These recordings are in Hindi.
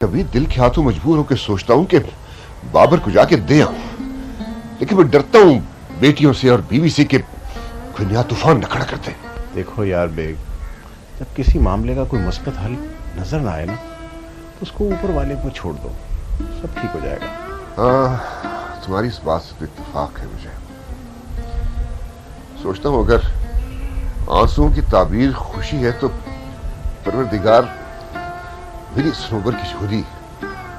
कभी दिल के हाथों मजबूर होकर सोचता हूं कि बाबर को जाके दे आऊं, लेकिन मैं डरता हूं बेटियों से और बीवी से कि कोई नया तूफान न खड़ा करते। देखो यार बेग, जब किसी मामले का कोई मुस्बत हल नजर ना आए ना, तो उसको ऊपर वाले को छोड़ दो, सब ठीक हो जाएगा। हाँ, तुम्हारी इस बात से इत्तेफाक है। मुझे सोचता हूं अगर आंसुओं की ताबीर खुशी है तो परवरदिगार मेरी सनोबर की झोली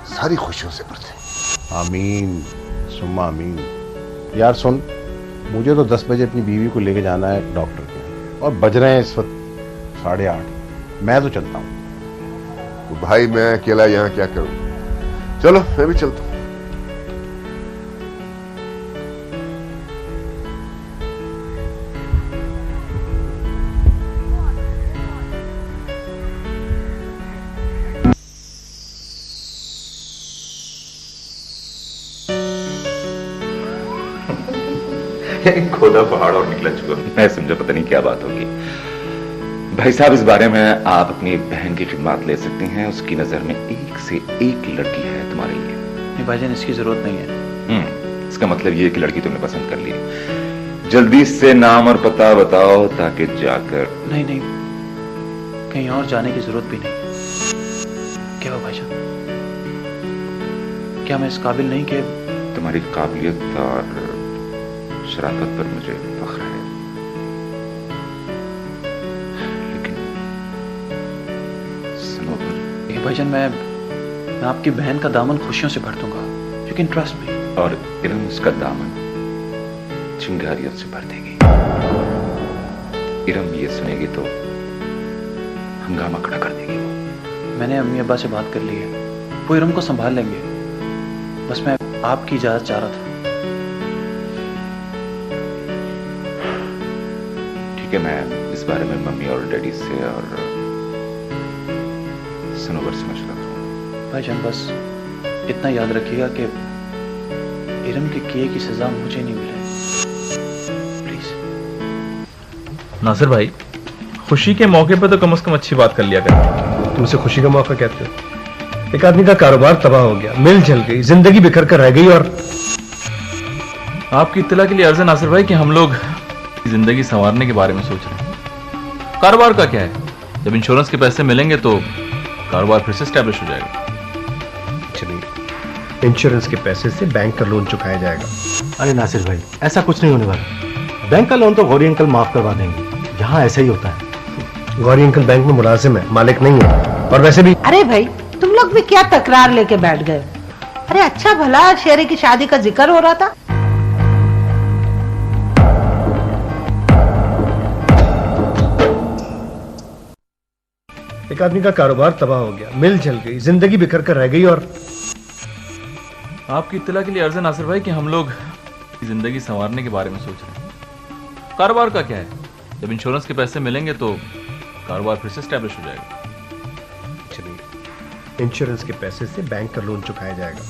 सारी खुशियों से भर दे। आमीन सुम्मा आमीन। यार सुन, मुझे तो 10 बजे अपनी बीवी को लेके जाना है डॉक्टर के, और बज रहे हैं इस वक्त 8:30। मैं तो चलता हूँ। तो भाई मैं अकेला यहाँ क्या करूं? चलो मैं भी चलता हूँ। खोदा पहाड़ और निकला चुका। मैं समझा पता नहीं क्या बात होगी। भाई साहब, इस बारे में आप अपनी बहन की खिदमत ले सकती हैं। उसकी नजर में एक से एक लड़की है तुम्हारे लिए। नहीं भाईजान, इसकी जरूरत नहीं है। इसका मतलब ये कि लड़की तुमने पसंद कर ली। जल्दी से नाम और पता बताओ ताकि जाकर। नहीं नहीं, कहीं और जाने की जरूरत भी नहीं। क्या हो भाईजान, क्या मैं इस काबिल नहीं कि? तुम्हारी काबिलियत और शराफत पर मुझे फख्र है, लेकिन सनोबर। ये भाईजान, मैं आपकी बहन का दामन खुशियों से भर दूंगा। You can trust me. और इरम उसका दामन चिंगारियों से भर देगी। इरम ये सुनेगी तो हंगामा खड़ा कर देगी। मैंने अम्मी अब्बा से बात कर ली है, वो इरम को संभाल लेंगे। बस मैं आपकी इजाजत चाह रहा था। ठीक है, मैं इस बारे में मम्मी और डैडी से और सनोबर से मशवरा करूंगा। भाईजान बस इतना याद रखिएगा कि इरम के किए की सजा मुझे नहीं मिले, प्लीज। नासिर भाई, खुशी के मौके पर तो कम से कम अच्छी बात कर लिया कर। तुमसे खुशी का मौका कहते हो? एक आदमी का कारोबार तबाह हो गया, मिल जल गई, जिंदगी बिखर कर रह गई। और आपकी इत्तला के लिए अर्ज है नासिर भाई कि हम लोग जिंदगी संवारने के बारे में सोच रहे हैं। कारोबार का क्या है, जब इंश्योरेंस के पैसे मिलेंगे तो कारोबार फिर से स्टैब्लिश हो जाएगा। चलिए, इंश्योरेंस के पैसे से बैंक का लोन चुकाया जाएगा। अरे नासिर भाई, ऐसा कुछ नहीं होने वाला। बैंक का लोन तो गौरी अंकल माफ करवा देंगे। यहाँ ऐसा ही होता है। गौरी अंकल बैंक में मुलाजिम है, मालिक नहीं है। और वैसे भी अरे भाई, तुम लोग भी क्या तकरार लेके बैठ गए? अरे अच्छा भला शेरे की शादी का जिक्र हो रहा था। एक आदमी का कारोबार तबाह हो गया, मिल जल गई, जिंदगी बिखर कर रह गई। और आपकी इत्तला के लिए अर्ज है नासिर भाई कि हम लोग जिंदगी संवारने के बारे में सोच रहे हैं। कारोबार का क्या है, जब इंश्योरेंस के पैसे मिलेंगे तो कारोबार फिर से स्टैब्लिश हो जाएगा। चलिए, इंश्योरेंस के पैसे से बैंक का लोन चुकाया जाएगा।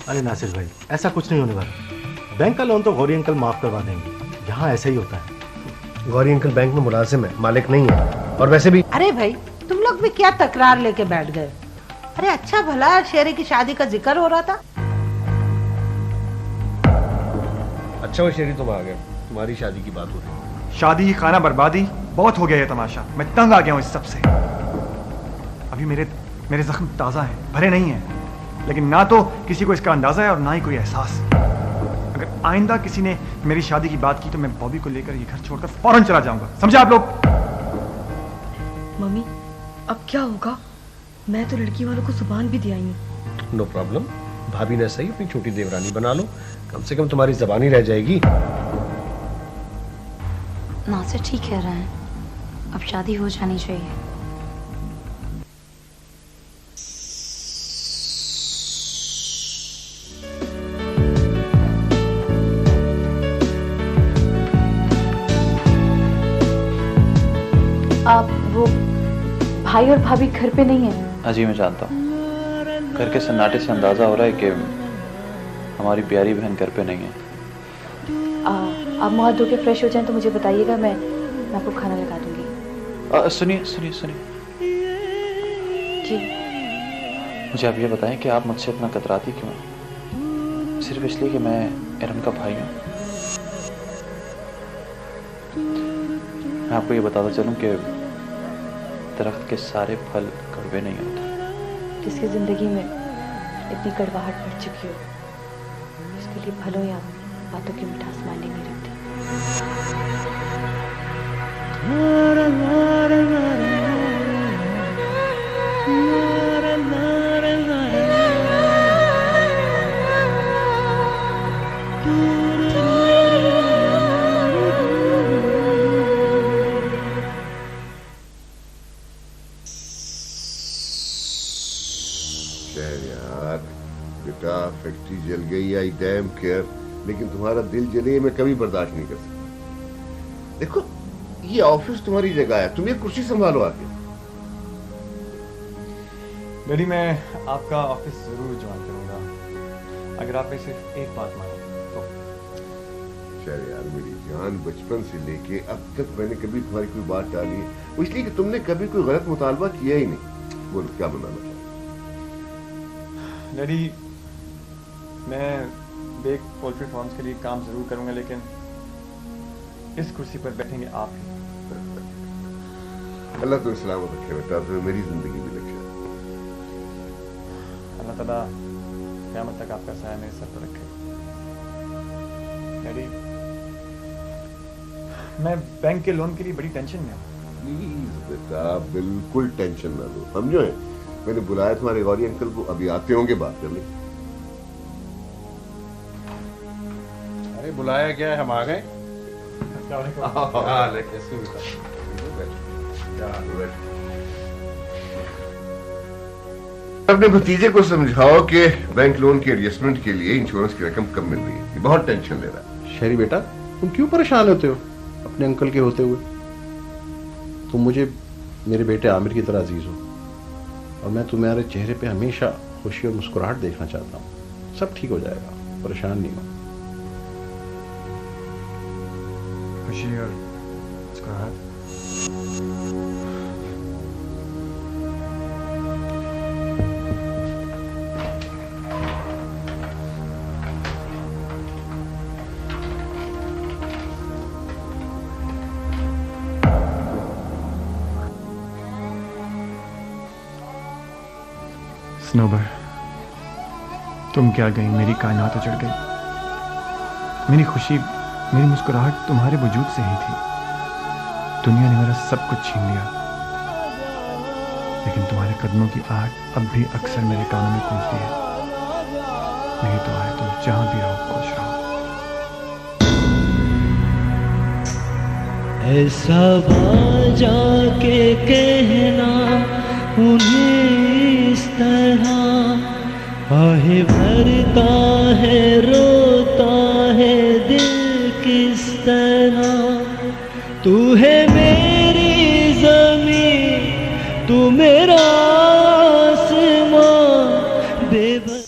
अरे नासिर भाई, ऐसा कुछ नहीं होने वाला। बैंक का लोन तो गौरी अंकल माफ करवा देंगे। यहाँ ऐसा ही होता है। गौरी अंकल बैंक में मुलाजिम है, मालिक नहीं है। और वैसे भी अरे भाई, तुम लोग भी क्या तकरार लेके बैठ गए? अरे अच्छा भला शेरे की शादी का जिक्र हो रहा था। अच्छा वो शेरी तुम आ गए, तुम्हारी शादी की बात हो रही है। शादी, खाना, बर्बादी, बहुत हो गया ये तमाशा। मैं तंग आ गया हूँ इस सब से। अभी मेरे जख्म ताज़ा हैं, भरे नहीं हैं। लेकिन ना तो किसी को इसका अंदाजा है और ना ही कोई एहसास। अगर आइंदा किसी ने मेरी शादी की बात की तो मैं बॉबी को लेकर ये घर छोड़कर फौरन चला जाऊंगा। समझे आप लोग? मम्मी, अब क्या होगा? मैं तो लड़की वालों को जुबान भी दे आई हूँ। नो प्रॉब्लम, भाभी ने सही अपनी छोटी देवरानी बना लो, कम से कम तुम्हारी जबानी रह जाएगी। नासिर ठीक कह रहा है, अब शादी हो जानी चाहिए। आप वो भाई और भाभी घर पे नहीं है? हाँ जी, मैं जानता हूँ। घर के सन्नाटे से अंदाजा हो रहा है कि हमारी प्यारी बहन घर पे नहीं है। आप मुँह धो के फ्रेश हो जाएं तो मुझे बताइएगा, मैं आपको खाना लगा दूंगी। सुनिए सुनिए सुनिए जी। मुझे आप ये बताएं कि आप मुझसे इतना कतराती क्यों हैं? सिर्फ इसलिए कि मैं एरन का भाई हूँ। मैं आपको ये बताता चलूं कि दरख्त के सारे फल कड़वे नहीं होते। जिसकी जिंदगी में इतनी कड़वाहट बढ़ चुकी हो, उसके लिए फलों या बातों की मिठास मायने नहीं रखती। यार बेटा, फैक्ट्री जल गई, आई डैम केयर, लेकिन तुम्हारा दिल जले ये मैं कभी बर्दाश्त नहीं कर सकता। देखो, ये ऑफिस तुम्हारी जगह है, तुम ये कुर्सी संभालो आके। डैडी, मैं आपका ऑफिस जरूर ज्वाइन करूंगा, अगर आप में सिर्फ एक बात माने तो। शायद यार, मेरी जान, बचपन से लेके अब तक मैंने कभी तुम्हारी कोई बात टाली, वो इसलिए कि तुमने कभी कोई गलत मुतालबा किया ही नहीं। बोलो क्या बनाना? डैडी, मैं बेक पोल्ट्री फार्म्स के लिए काम जरूर करूंगा, लेकिन इस कुर्सी पर बैठेंगे आप ही। अल्लाह तो सलामत रखे बेटा, तो मेरी जिंदगी भी रखे। अल्लाह ताला क़यामत तक आपका साया मेरे सर पर रखे। डैडी, मैं बैंक के लोन के लिए बड़ी टेंशन में हूँ। प्लीज बेटा, बिल्कुल टेंशन ना लो, समझो है। मैंने बुलाया तुम्हारे गौरी अंकल को, अभी आते होंगे, बात कर ले। अरे बुलाया क्या है, हम आ गए। अपने भतीजे को समझाओ कि बैंक लोन के एडजस्टमेंट के लिए इंश्योरेंस की रकम कम मिल रही है, ये बहुत टेंशन ले रहा है। शहरी बेटा, तुम क्यों परेशान होते हो अपने अंकल के होते हुए? तुम मुझे मेरे बेटे आमिर की तरह अजीज हो, और मैं तुम्हारे चेहरे पे हमेशा खुशी और मुस्कुराहट देखना चाहता हूँ। सब ठीक हो जाएगा, परेशान नहीं हो। खुशी और मुस्कुराहट। स्नोबर, तुम क्या गई, मेरी कायनात उजड़ गई। मेरी खुशी, मेरी मुस्कुराहट तुम्हारे वजूद से ही थी। दुनिया ने मेरा सब कुछ छीन लिया, लेकिन तुम्हारे कदमों की आहट अब भी अक्सर मेरे कानों में गूंजती है। मेरी दुआ है तुम जहां भी रहो खुश रहो। ऐसा जाके कहना उन्हें इस तरह, आहे भरता है, रोता है दिल किस तरह। तू है मेरी ज़मीं, तू मेरा आसमां, बेबस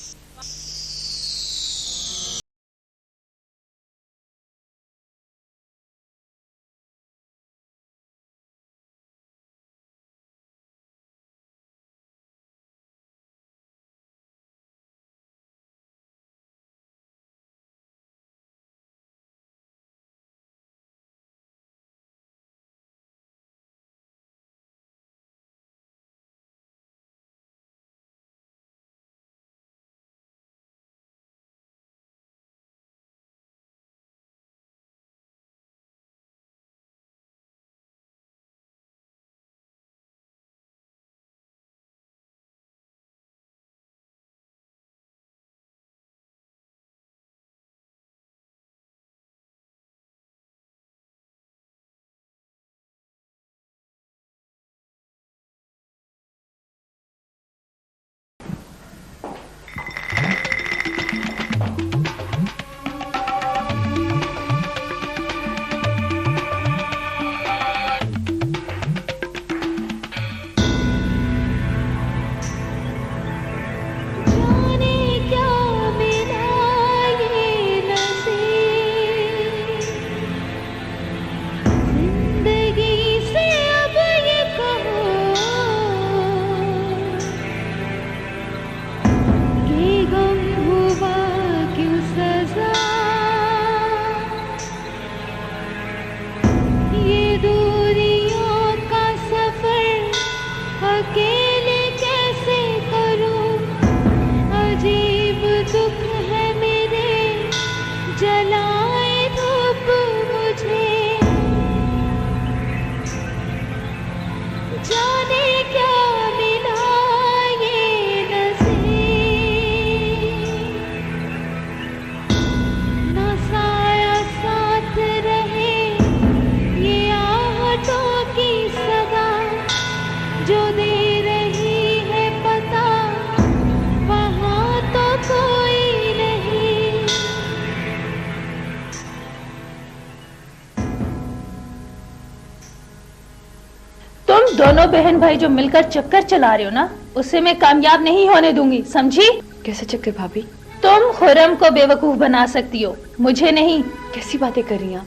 दोनों बहन भाई जो मिलकर चक्कर चला रहे हो ना, उसे मैं कामयाब नहीं होने दूंगी, समझी? कैसे चक्कर भाभी? तुम खुरम को बेवकूफ बना सकती हो, मुझे नहीं। कैसी बातें कर रही हैं?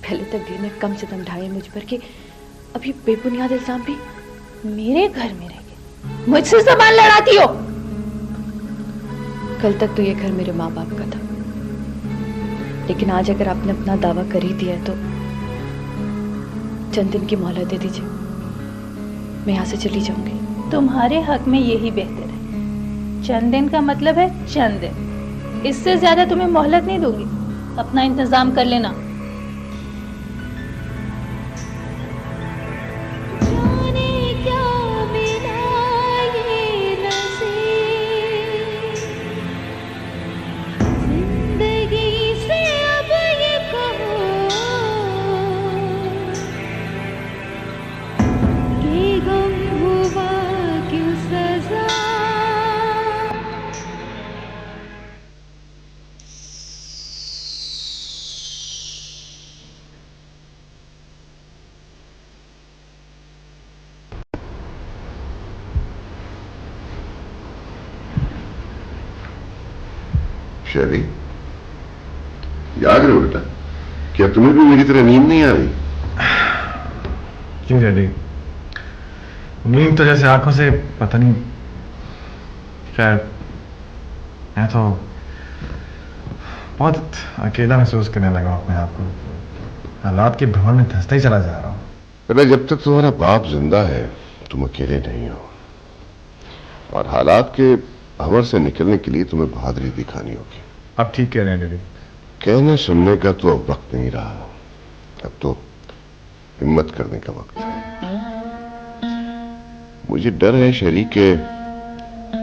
पहले तक दिल ने कम से कम ढाए मुझ पर कि अभी बेबुनियाद इल्जाम भी। मेरे घर में रह के मुझसे जबान लड़ाती हो। कल तक तो ये घर मेरे माँ बाप का था, लेकिन आज अगर आपने अपना दावा कर ही दिया है तो चंद दिन की मोहलत दे दीजिए, मैं यहाँ से चली जाऊंगी। तुम्हारे हक में यही बेहतर है। चंद दिन का मतलब है चंद दिन, इससे ज्यादा तुम्हें मोहलत नहीं दूंगी। अपना इंतजाम कर लेना। शरी, जाग रहे हो बेटा? क्या तुम्हें भी मेरी तरह नींद नहीं आ रही? क्यों डैडी, नींद तो जैसे आंखों से पता नहीं। खैर, मैं तो बहुत अकेला महसूस करने लगा अपने आप को। हालात के भ्रमण में धंसता ही चला जा रहा हूँ। बेटा, जब तक तुम्हारा बाप जिंदा है तुम अकेले नहीं हो, और हालात के भंवर से निकलने के लिए तुम्हें बहादुरी दिखानी होगी। आप ठीक कह रहे हैं डैडी। कहने सुनने का तो अब वक्त नहीं रहा, अब तो हिम्मत करने का वक्त है। मुझे डर है शरीक के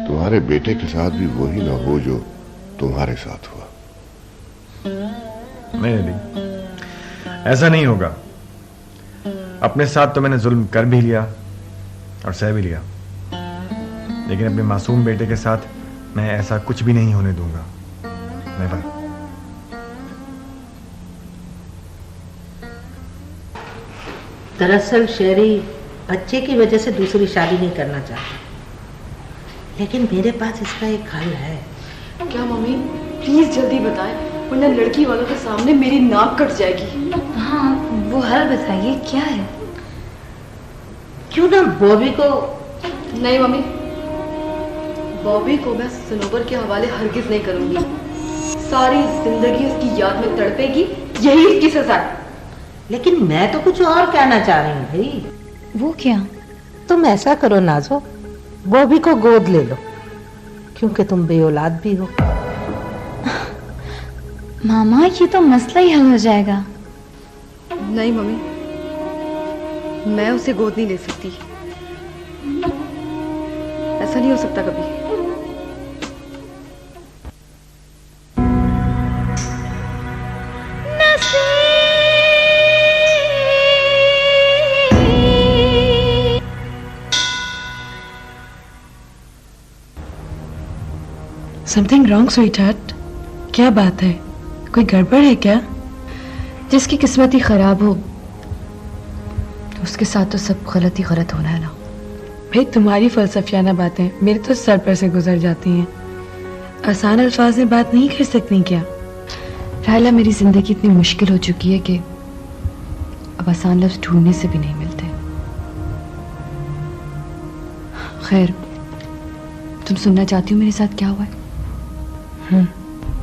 तुम्हारे बेटे के साथ भी वही ना हो जो तुम्हारे साथ हुआ। नहीं डैडी, ऐसा नहीं होगा। अपने साथ तो मैंने जुल्म कर भी लिया और सह भी लिया, लेकिन अपने मासूम बेटे के साथ मैं ऐसा कुछ भी नहीं होने दूंगा। नेवर। दरअसल शेरी बच्चे की वजह से दूसरी शादी नहीं करना चाहती, लेकिन मेरे पास इसका एक हल है। क्या मम्मी? प्लीज जल्दी बताएं, वरना लड़की वालों के सामने मेरी नाक कट जाएगी। हाँ, वो हल बताइए, क्या है? क्यों ना बॉबी को। नहीं मम्मी, बॉबी को मैं सनोवर के हवाले हरगिज नहीं करूंगी। सारी जिंदगी उसकी याद में तड़पेगी, यही इसकी सजा है। लेकिन मैं तो कुछ और कहना चाह रही हूँ भाई। वो क्या? तुम ऐसा करो नाजो, बॉबी को गोद ले लो, क्योंकि तुम बेऔलाद भी हो। मामा, ये तो मसला ही हल हो जाएगा। नहीं मम्मी, मैं उसे गोद नहीं ले सकती। ऐसा नहीं हो सकता कभी। Something wrong sweetheart? क्या बात है, कोई गड़बड़ है क्या? जिसकी किस्मत ही खराब हो उसके साथ तो सब गलत ही गलत होना है ना। भाई, तुम्हारी फलसफियाना बातें मेरे तो सर पर से गुजर जाती हैं। आसान अल्फाज में बात नहीं कर सकती क्या? राहिला, मेरी जिंदगी इतनी मुश्किल हो चुकी है कि अब आसान लफ्ज ढूंढने से भी नहीं मिलते। खैर, तुम सुनना चाहती हो मेरे साथ क्या हुआ है?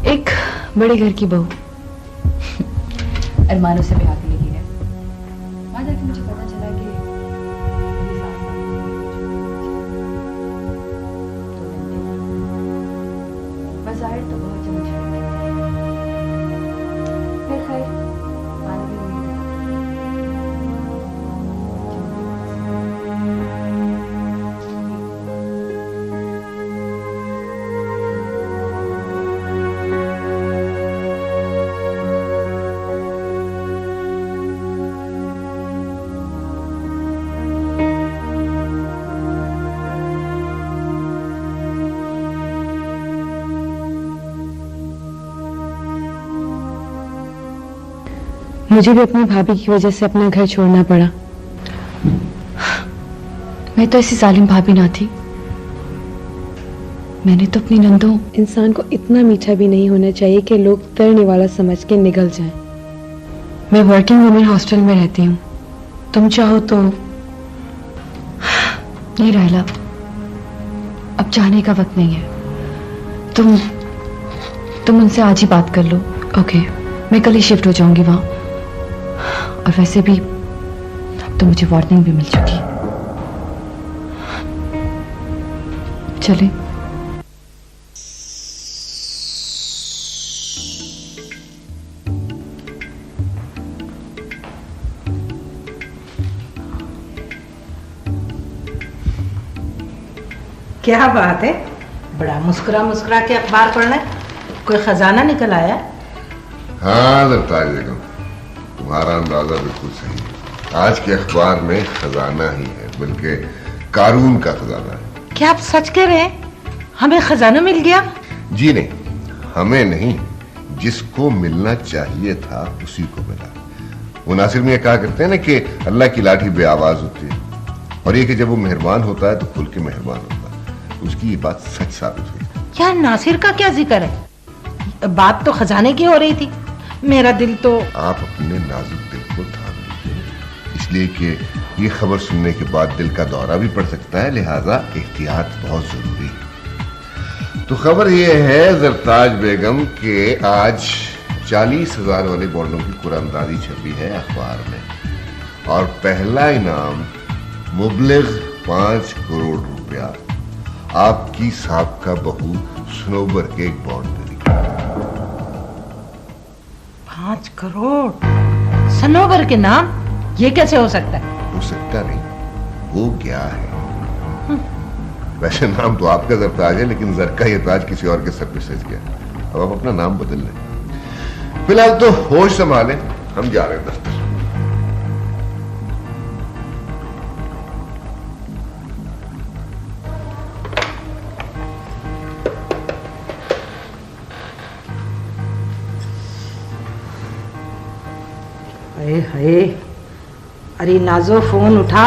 एक बड़े घर की बहू अरमानों से ब्याह के लिए गए। वहां जाके मुझे पता चला कि बाजार तो बहुत चमचम। फिर खैर आने भी नहीं मुझे भी अपनी भाभी की वजह से अपना घर छोड़ना पड़ा। मैं तो ऐसी जालिम भाभी ना थी। मैंने तो अपनी नंदों। इंसान को इतना मीठा भी नहीं होना चाहिए कि लोग तैरने वाला समझ के निगल जाएं। मैं वर्किंग वुमेन हॉस्टल में रहती हूँ। तुम चाहो तो। नहीं राहिला, अब जाने का वक्त नहीं है। तुम उनसे आज ही बात कर लो। ओके, मैं कल ही शिफ्ट हो जाऊंगी वहां। और वैसे भी अब तो मुझे वार्निंग भी मिल चुकी। चले। क्या बात है, बड़ा मुस्कुरा मुस्कुरा के अखबार पढ़ना है। कोई खजाना निकल आया? हाँ सरताज बेगम, तुम्हारा अंदाजा बिल्कुल सही है। आज के अखबार में खजाना ही है, बल्कि कारून का खजाना है। क्या आप सच कह रहे हैं? हमें खजाना मिल गया? जी नहीं, हमें नहीं, जिसको मिलना चाहिए था उसी को मिला। वो नासिर में कहा करते हैं ना कि अल्लाह की लाठी बे आवाज होती है, और ये कि जब वो मेहरबान होता है तो खुल के मेहरबान होता है। उसकी ये बात सच साबित हुई। यार नासिर का क्या जिक्र है? बात तो खजाने की हो रही थी। मेरा दिल तो। आप अपने नाजुक दिल को थाम लीजिए, इसलिए कि ये खबर सुनने के बाद दिल का दौरा भी पड़ सकता है, लिहाजा एहतियात बहुत जरूरी है। तो खबर ये है ज़रताज बेगम के आज 40,000 वाले बॉन्डों की कुरानदारी छपी है अखबार में, और पहला इनाम मुबलिग 5 करोड़ रुपया आपकी साहब का बहू सनोबर के एक बॉन्ड में लिखा। 5 करोड़ सनोबर के नाम? ये कैसे हो सकता है? हो सकता नहीं, हो गया है। वैसे नाम तो आपका ज़रताज है, लेकिन ज़र का ये ताज किसी और के सर पे सज गया। अब आप अपना नाम बदल लें। फिलहाल तो होश संभालें, हम जा रहे हैं दफ्तर। हाय, अरे नाजो फोन उठा।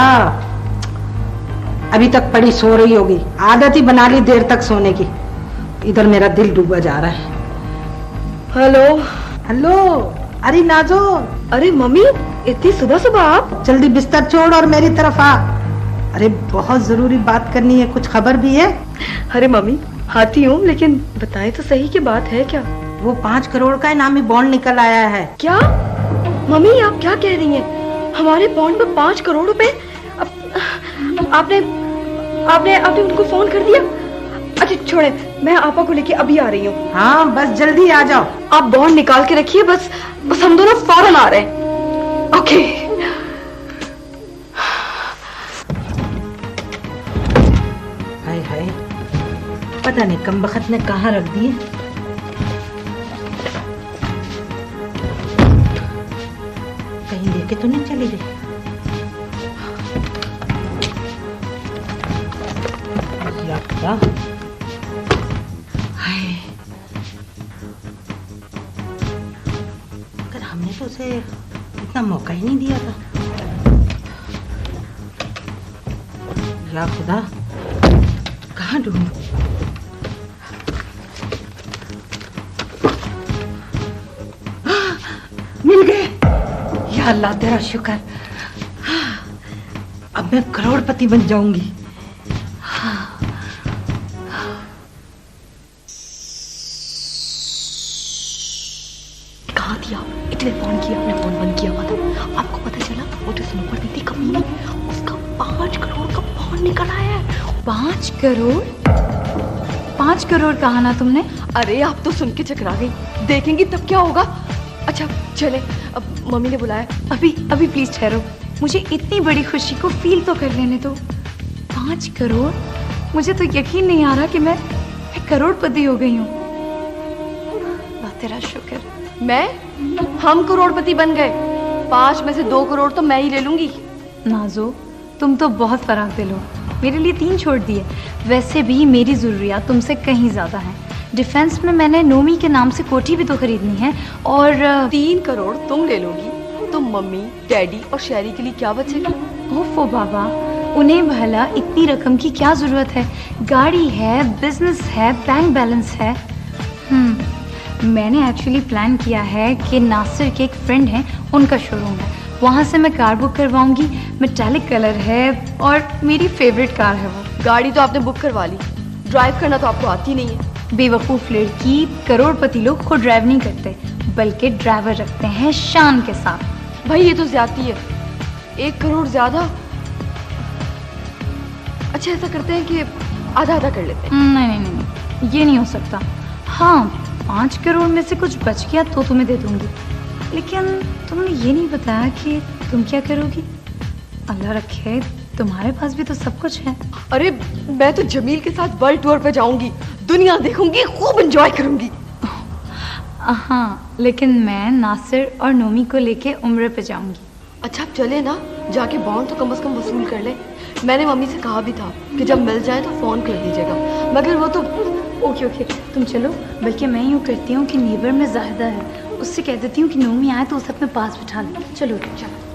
अभी तक पड़ी सो रही होगी, आदत ही बना ली देर तक सोने की। इधर मेरा दिल डूबा जा रहा है। हेलो हेलो, अरे नाजो। अरे मम्मी, इतनी सुबह सुबह आप? जल्दी बिस्तर छोड़ और मेरी तरफ आ। अरे बहुत जरूरी बात करनी है, कुछ खबर भी है? अरे मम्मी आती हूँ, लेकिन बताएं तो सही कि बात है क्या? वो 5 करोड़ का इनामी बॉन्ड निकल आया है। क्या मम्मी, आप क्या कह रही हैं? हमारे बॉन्ड में 5 करोड़ रुपए? आपने आपने आपने उनको फोन कर दिया? अच्छा छोड़े, मैं आपा को लेके अभी आ रही हूँ। हाँ बस जल्दी आ जाओ। आप बॉन्ड निकाल के रखिए, बस हम दोनों फौरन आ रहे हैं। ओके। हाय हाय, पता नहीं कमबख्त ने कहाँ रख दिए। कहीं लेके तो नहीं चली गई? अगर हमने तो उसे इतना मौका ही नहीं दिया था। या खुदा, कहाँ ढूंढूं? मिल गए। या अल्लाह तेरा शुक्र, अब मैं करोड़पति बन जाऊंगी। कहा दिया? इतने फोन किया, आपने फोन बंद किया हुआ था। आपको पता चला वो जो सनोवर दी थी कमीनी, उसका 5 करोड़ का फोन निकल आया है। 5 करोड़? 5 करोड़ कहा ना तुमने? अरे आप तो सुन के चकरा गई। देखेंगी तब क्या होगा। अच्छा चले, अब मम्मी ने बुलाया। अभी प्लीज ठहरो, मुझे इतनी बड़ी खुशी को फील तो कर लेने दो। 5 करोड़? मुझे तो यकीन नहीं आ रहा कि मैं करोड़पति हो गई हूँ। तेरा शुक्र। हम करोड़पति बन गए। 5 में से 2 करोड़ तो मैं ही ले लूंगी। नाजो, तुम तो बहुत फराक दिल हो, मेरे लिए 3 छोड़ दिए। वैसे भी मेरी जरूरियात तुमसे कहीं ज्यादा हैं। डिफेंस में मैंने नोमी के नाम से कोठी भी तो खरीदनी है, और 3 करोड़ तुम ले लोगी तो मम्मी, डैडी और शहरी के लिए क्या बचेगा? ओफो बाबा, उन्हें भला इतनी रकम की क्या जरूरत है? गाड़ी है, बिजनेस है, बैंक बैलेंस है। मैंने एक्चुअली प्लान किया है कि नासिर के एक फ्रेंड है, उनका शोरूम है, वहाँ से मैं कार बुक करवाऊंगी। मेटालिक कलर है और मेरी फेवरेट कार है वो। गाड़ी तो आपने बुक करवा ली, ड्राइव करना तो आपको आती नहीं है। बेवकूफ लड़की, करोड़पति लोग खुद ड्राइव नहीं करते बल्कि ड्राइवर रखते हैं शान के साथ। भाई ये तो ज्यादती है, 1 करोड़ ज्यादा। अच्छा ऐसा करते हैं कि आधा आधा कर लेते हैं। नहीं, ये नहीं हो सकता। हाँ, 5 करोड़ में से कुछ बच गया तो तुम्हें दे दूंगी, लेकिन तुमने ये नहीं बताया कि तुम क्या करोगी। अल्लाह रखे तुम्हारे पास भी तो सब कुछ है। अरे मैं तो जमील के साथ वर्ल्ड टूर पे जाऊंगी, दुनिया देखूंगी, खूब एंजॉय करूंगी। हाँ, लेकिन मैं नासिर और नोमी को लेके उम्र पे जाऊंगी। अच्छा आप चले ना, जाके बॉन्ड तो कम से कम वसूल कर ले। मैंने मम्मी से कहा भी था कि जब मिल जाए तो फोन कर दीजिएगा, मगर वो तो ओके तुम चलो। बल्कि मैं यूँ करती हूँ कि नेबर में जाहिदा है, उससे कह देती हूँ कि नोमी आए तो उसे अपने पास बिठा ले। चलो चलो।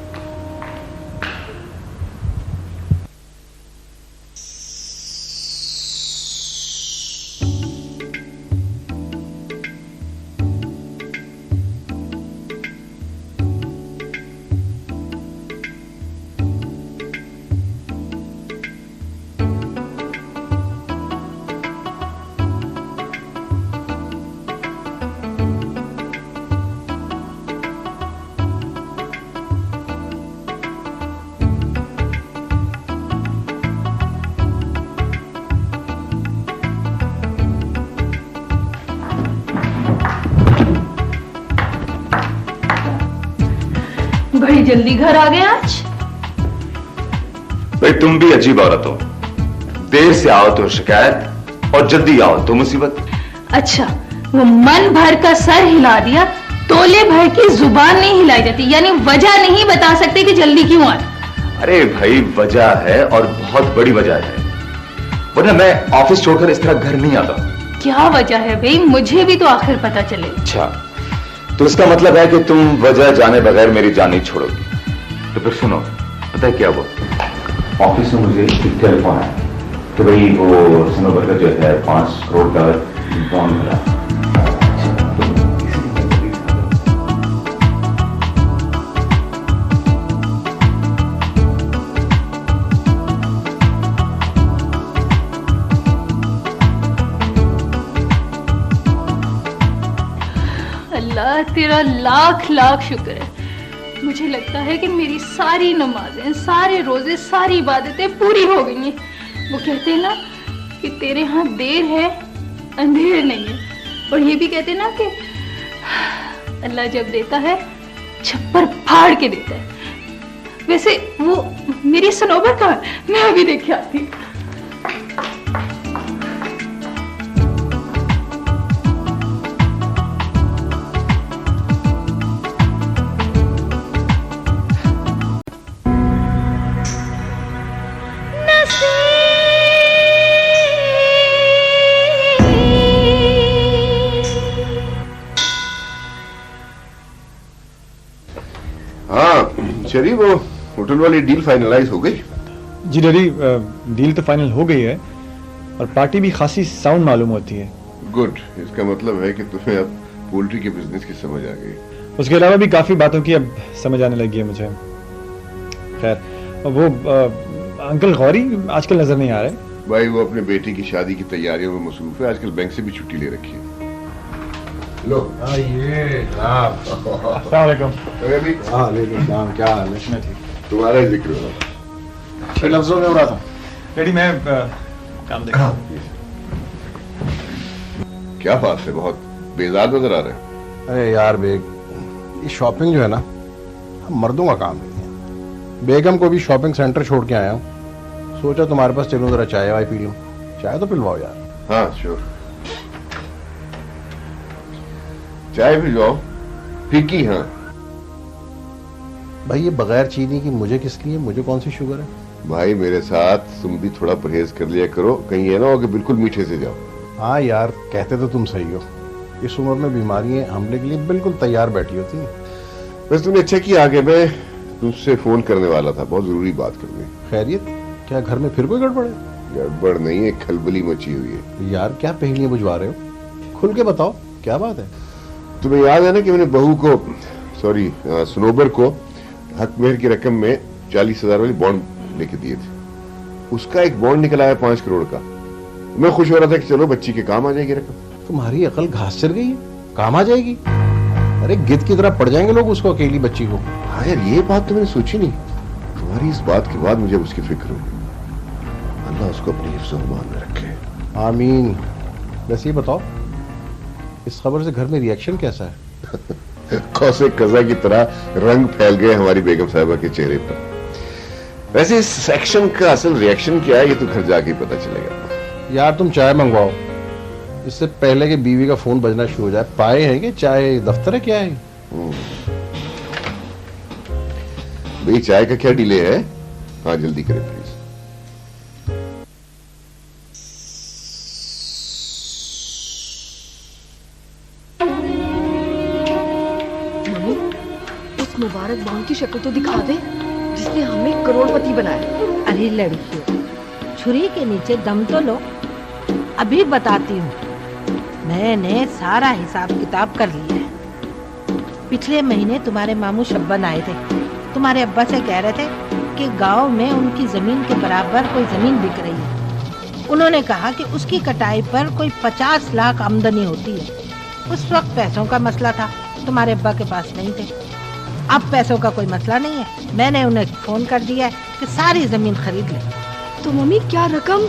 बड़ी जल्दी घर आ गए आज। भाई तुम भी अजीब औरत हो, देर से आओ तो शिकायत और जल्दी आओ तो मुसीबत। अच्छा, वो मन भर का सर हिला दिया, तोले भर की जुबान नहीं हिलाई जाती, यानी वजह नहीं बता सकते कि जल्दी क्यों आए। अरे भाई वजह है और बहुत बड़ी वजह है, वरना मैं ऑफिस छोड़कर इस तरह घर नहीं आता। क्या वजह है भाई, मुझे भी तो आखिर पता चले। अच्छा तो इसका मतलब है कि तुम वजह जाने बगैर मेरी जान नहीं छोड़ोगी। तो फिर सुनो, पता है क्या हुआ, ऑफिस में मुझे एक टेलीफोन आया कि भाई वो सनोवर का जो है 5 करोड़ का बॉन्ड मिला। अल्लाह तेरा लाख लाख शुक्र है। मुझे लगता है कि मेरी सारी नमाजें, सारे रोजे, सारी इबादतें पूरी हो गई हैं। वो कहते हैं ना कि तेरे यहाँ देर है अंधेर नहीं है, और ये भी कहते हैं ना कि अल्लाह जब देता है छप्पर फाड़ के देता है। वैसे वो मेरी सनोबर का मैं अभी देख के आती हूँ। चलिए, वो होटल वाली डील फाइनलाइज हो गई? जी डैडी, डील तो फाइनल हो गई है और पार्टी भी खासी साउंड मालूम होती है। गुड, इसका मतलब है कि तुम्हें अब पोल्ट्री के बिजनेस की समझ आ गई। उसके अलावा भी काफी बातों की अब समझ आने लगी है मुझे। खैर, वो अंकल गौरी आजकल नजर नहीं आ रहे। भाई वो अपने बेटे की शादी की तैयारियों में मसरूफ है, आजकल बैंक से भी छुट्टी ले रखी है। लो ये क्या हाल है? तुम्हारा ही जिक्र हो अच्छे लफ्जों में हो रहा था। डैडी मैं काम देखा। क्या बात है, बहुत बेजार नजर आ रहे हैं। अरे यार बेग, ये शॉपिंग जो है ना, हम मर्दों का काम नहीं है। बेगम को भी शॉपिंग सेंटर छोड़ के आया हूँ, सोचा तुम्हारे पास चलूं, जरा चाय वाय पी लूं। चाय तो पिलवाओ यार। हाँ श्योर, चाय भी जाओ, फीकी। हाँ भाई, ये बगैर चीनी की मुझे किस लिए, मुझे कौन सी शुगर है? भाई मेरे साथ तुम भी थोड़ा परहेज कर लिया करो, कहीं ये ना हो कि बिल्कुल मीठे से जाओ। हाँ यार, कहते तो तुम सही हो, इस उम्र में बीमारियां हमले के लिए बिल्कुल तैयार बैठी होती हैं। बस तुमने अच्छा किया, आगे मैं तुमसे फोन करने वाला था, बहुत जरूरी बात करनी। खैरियत? क्या घर में फिर कोई गड़बड़ है? गड़बड़ नहीं है, खलबली मची हुई है। यार क्या पहेलियां बुझवा रहे हो? खुल के बताओ क्या बात है? तुम्हें याद है ना कि मैंने बहू को सनोबर को हक मेहर की रकम में 40,000 वाली बॉन्ड लेके दिए थे। उसका एक बॉन्ड निकला है 5 करोड़ का। मैं खुश हो रहा था कि चलो बच्ची के काम आ जाएगी रकम। तुम्हारी अकल घास चढ़ गई है, काम आ जाएगी? अरे गिद्ध की तरह पड़ जाएंगे लोग उसको, अकेली बच्ची को। हाँ यार, ये बात तो मैंने सोची नहीं। तुम्हारी इस बात के बाद मुझे उसकी फिक्र हुई। अल्लाह उसको अपनी हिफ्ज़-ओ-अमान में रखे। आमीन। बस ये बताओ, इस खबर से घर में रिएक्शन कैसा है? कौसे कज़ा की तरह रंग फैल गए हमारी बेगम साहिबा के चेहरे पर। वैसे इस एक्शन का असल रिएक्शन क्या है ये तो घर जाके पता चलेगा। यार तुम चाय मंगवाओ, इससे पहले कि बीवी का फोन बजना शुरू हो जाए। पाए हैं कि चाय दफ्तर है क्या है? भाई चाय का क्या डिले है? हाँ जल्दी करें प्लीज। मम्मी, उस मुबारक बॉन्ड की शक्ल तो दिखा दे जिसने हमें करोड़पति बनाया। अरे लड़कियों, छुरी के नीचे दम तो लो। अभी बताती हूँ। मैंने सारा हिसाब किताब कर लिया है। पिछले महीने तुम्हारे मामू शब्बन आए थे। तुम्हारे अब्बा से कह रहे थे कि गांव में उनकी जमीन के बराबर कोई जमीन बिक रही है। उन्होंने कहा कि उसकी कटाई पर कोई 50 लाख आमदनी होती है। उस वक्त पैसों का मसला था, तुम्हारे अब्बा के पास नहीं थे। अब पैसों का कोई मसला नहीं है। मैंने उन्हें फोन कर दिया है कि सारी जमीन खरीद ले। तो मम्मी क्या रकम?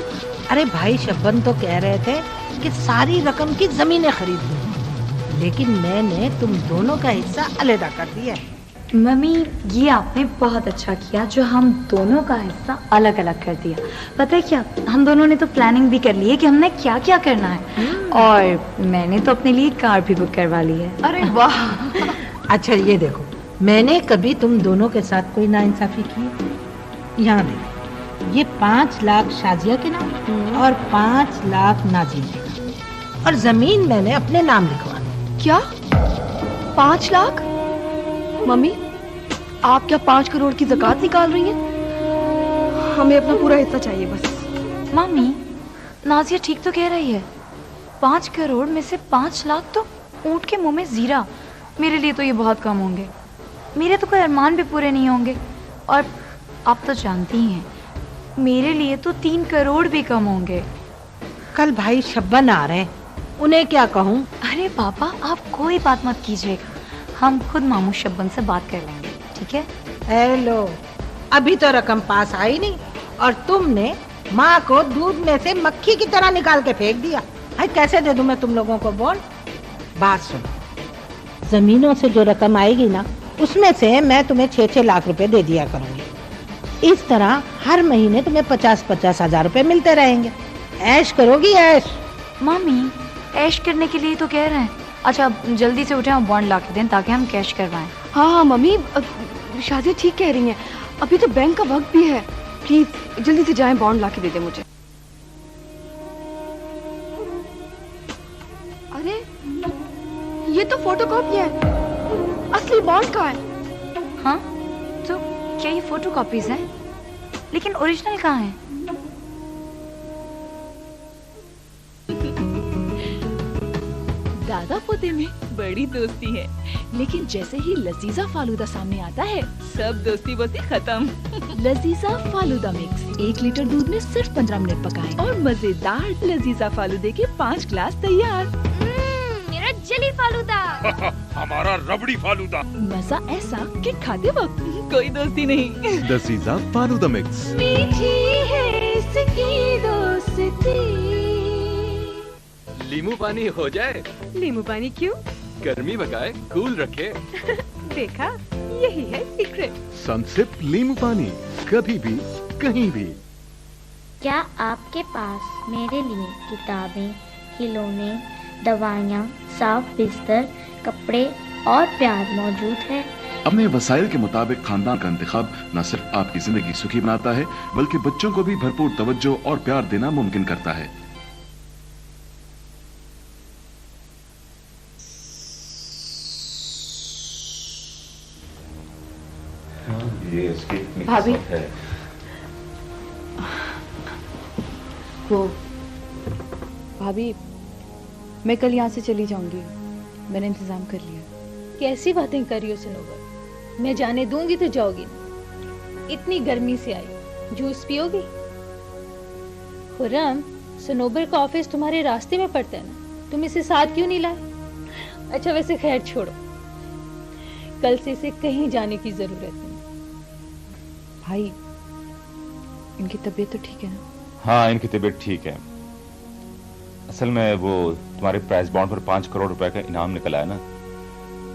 अरे भाई शब्बन तो कह रहे थे कि सारी रकम की जमीनें खरीद ली, लेकिन मैंने तुम दोनों का हिस्सा अलग कर दिया है। मम्मी, ये आपने बहुत अच्छा किया जो हम दोनों का हिस्सा अलग अलग कर दिया। पता है क्या, हम दोनों ने तो प्लानिंग भी कर ली है कि हमने क्या क्या करना है। और मैंने तो अपने लिए कार भी बुक करवा ली है। अरे वाह। अच्छा ये देखो, मैंने कभी तुम दोनों के साथ कोई नाइंसाफी की? यहाँ देखो, ये 5 लाख शाजिया के नाम और 5 लाख नाजिम के नाम, और जमीन मैंने अपने नाम लिखवा दी। क्या 5 लाख? मम्मी, आप क्या 5 करोड़ की ज़कात निकाल रही हैं? हमें अपना पूरा हिस्सा चाहिए बस। मम्मी, नाजिया ठीक तो कह रही है। 5 करोड़ में से 5 लाख तो ऊँट के मुंह में जीरा। मेरे लिए तो ये बहुत कम होंगे। मेरे तो कोई अरमान भी पूरे नहीं होंगे। और आप तो जानती ही हैं, मेरे लिए तो 3 करोड़ भी कम होंगे। कल भाई शब्बन आ रहे हैं, उन्हें क्या कहूँ? अरे पापा, आप कोई बात मत कीजिएगा, हम खुद मामू शब्बन से बात कर लेंगे, ठीक है? हेलो, अभी तो रकम पास आई नहीं और तुमने माँ को दूध में से मक्खी की तरह निकाल के फेंक दिया। हाय, कैसे दे दूं मैं तुम लोगों को बॉन्ड? बात सुनो, जमीनों से जो रकम आएगी ना, उसमें से मैं तुम्हें 6-6 लाख रुपए दे दिया करूंगी। इस तरह हर महीने तुम्हें 50-50 हजार रुपए मिलते रहेंगे। ऐश करोगी ऐश? मामी, ऐश करने के लिए तो कह रहे हैं। अच्छा, जल्दी से उठे और बॉन्ड ला के दें ताकि हम कैश करवाएं। हाँ मम्मी, शादी ठीक कह रही हैं। अभी तो बैंक का वक्त भी है। प्लीज जल्दी से जाएं, बॉन्ड ला के दे दें मुझे। अरे ये तो फोटोकॉपी है, असली बॉन्ड का है। हाँ, तो क्या ये फोटोकॉपीज हैं? लेकिन ओरिजिनल कहाँ है? दादा पोते में बड़ी दोस्ती है, लेकिन जैसे ही लजीजा फालूदा सामने आता है, सब दोस्ती वोस्ती खत्म। लजीजा फालूदा मिक्स 1 लीटर दूध में सिर्फ 15 मिनट पकाएं और मजेदार लजीजा फालूदे के 5 ग्लास तैयार। मेरा जली फालूदा। हमारा रबड़ी फालूदा। मजा ऐसा कि खाते वक्त कोई दोस्ती नहीं। लजीजा फालूदा मिक्स। मीठी है इसकी दोस्ती। लीमू पानी हो जाए। नींबू पानी क्यों? गर्मी भगाए, कूल रखे। देखा, यही है सीक्रेट। सनसिप लीमू पानी, कभी भी कहीं भी। क्या आपके पास मेरे लिए किताबें, खिलौने, दवाइयाँ, साफ बिस्तर, कपड़े और प्यार मौजूद है? अपने वसाइल के मुताबिक खानदान का इंतखाब न सिर्फ आपकी जिंदगी सुखी बनाता है, बल्कि बच्चों को भी भरपूर तवज्जो और प्यार देना मुमकिन करता है। ये इसकी भाभी, वो भाभी, मैं कल यहाँ से चली जाऊंगी, मैंने इंतजाम कर लिया। कैसी बातें कर रही हो सनोबर? मैं जाने दूंगी तो जाओगी ना। इतनी गर्मी से आई, जूस पियोगी? खुर्रम, सनोबर का ऑफिस तुम्हारे रास्ते में पड़ता है ना, तुम इसे साथ क्यों नहीं लाए? अच्छा वैसे खैर छोड़ो, कल से इसे कहीं जाने की जरूरत नहीं। भाई, इनकी तबीयत तो ठीक है ना? हाँ, इनकी तबीयत ठीक है। असल में वो तुम्हारे प्राइस बॉन्ड पर 5 करोड़ रुपए का इनाम निकला है ना,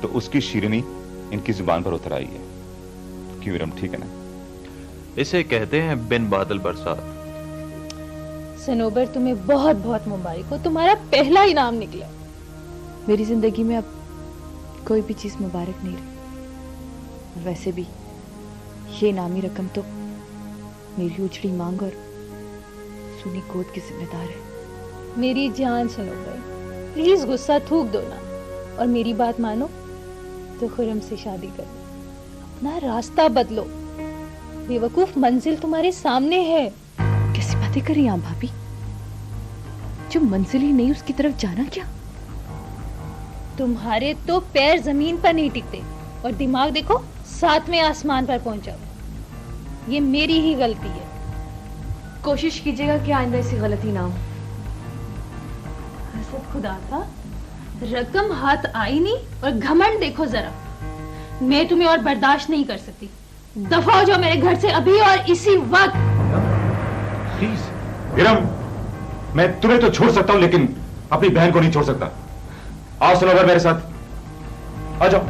तो उसकी शीरनी इनकी जुबान पर उतर आई है। क्यों विरम, ठीक है ना? इसे कहते हैं बिन बादल बरसात। सनोबर, तुम्हें बहुत बहुत मुबारक हो, तुम्हारा पहला इनाम निकला। मेरी जिंदगी में अब कोई भी चीज मुबारक नहीं रही। वैसे भी ये इनामी रकम तो मेरी उजड़ी मांग और सुनी गोद की जिम्मेदार है। मेरी जान सनोबर, प्लीज गुस्सा थूक दो ना, और मेरी बात मानो तो खुर्रम से शादी कर लो, अपना रास्ता बदलो। बेवकूफ, मंजिल तुम्हारे सामने है। कैसी बातें कर रही हैं आप भाभी? जो मंजिल ही नहीं उसकी तरफ जाना क्या? तुम्हारे तो पैर जमीन पर नहीं टिकते और दिमाग देखो 7वें आसमान पर पहुंचा। ये मेरी ही गलती है। कोशिश कीजिएगा कि आइंदा ऐसी गलती ना हो। हसद खुदा का, रकम हाथ आई नहीं और घमंड देखो जरा। मैं तुम्हें और बर्दाश्त नहीं कर सकती। दफा हो जाओ मेरे घर से अभी और इसी वक्त। प्लीज विरम, मैं तुम्हें तो छोड़ सकता हूं लेकिन अपनी बहन को नहीं छोड़ सकता। आओ सनोबर मेरे साथ, आ जाओ।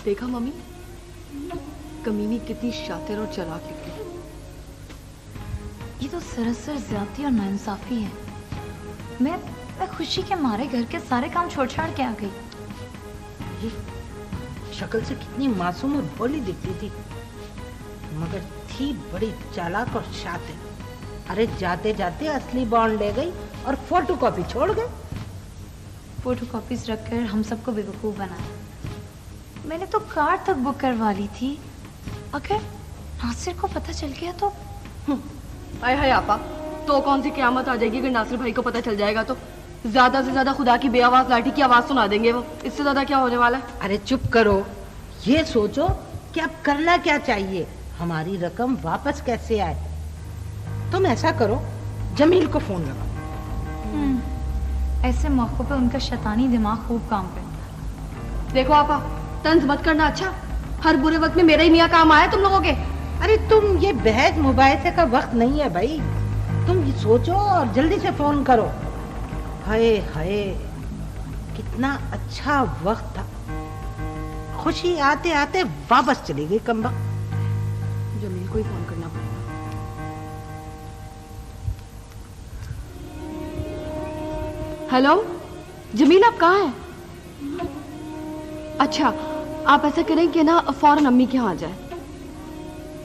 देखा मम्मी, कमीनी कितनी शातिर और चालाक निकली। ये तो सरासर ज्यादती और नाइंसाफी है। मैं खुशी के मारे घर के सारे काम छोड़ छाड़ के आ गई। शक्ल से कितनी मासूम और भोली दिखती थी, मगर थी बड़ी चालाक और शातिर। अरे जाते जाते असली बॉन्ड ले गई और फोटो कॉपी छोड़ गए। फोटो कॉपीज रखकर हम सबको बेवकूफ बनाया। मैंने तो कार तक बुक करवा ली थी। अगर नासिर को पता चल गया तो? आय हाय आपा, तो कौन सी क़यामत आ जाएगी अगर नासिर भाई को पता चल जाएगा तो? ज्यादा से ज्यादा खुदा की बेआवाज लाठी की आवाज सुना देंगे वो। इससे ज्यादा क्या होने वाला है? अरे चुप करो, ये सोचो कि अब करना क्या चाहिए, हमारी रकम वापस कैसे आए। तुम ऐसा करो, जमील को फोन लगाओ। ऐसे मौकों पे उनका शैतानी दिमाग खूब काम करता। देखो आपा, तंज मत करना अच्छा। हर बुरे वक्त में मेरा ही मियाँ काम आया तुम लोगों के। अरे तुम ये बहस मुबाहिसे का वक्त नहीं है भाई। तुम ये सोचो और जल्दी से फोन करो। हाय हाय, कितना अच्छा वक्त था। खुशी आते आते वापस चली गई कमबख्त। जमील को ही फोन करना पड़ेगा। हेलो जमील, आप कहाँ हैं? अच्छा, आप ऐसा करें कि ना फौरन अम्मी के यहाँ आ जाए।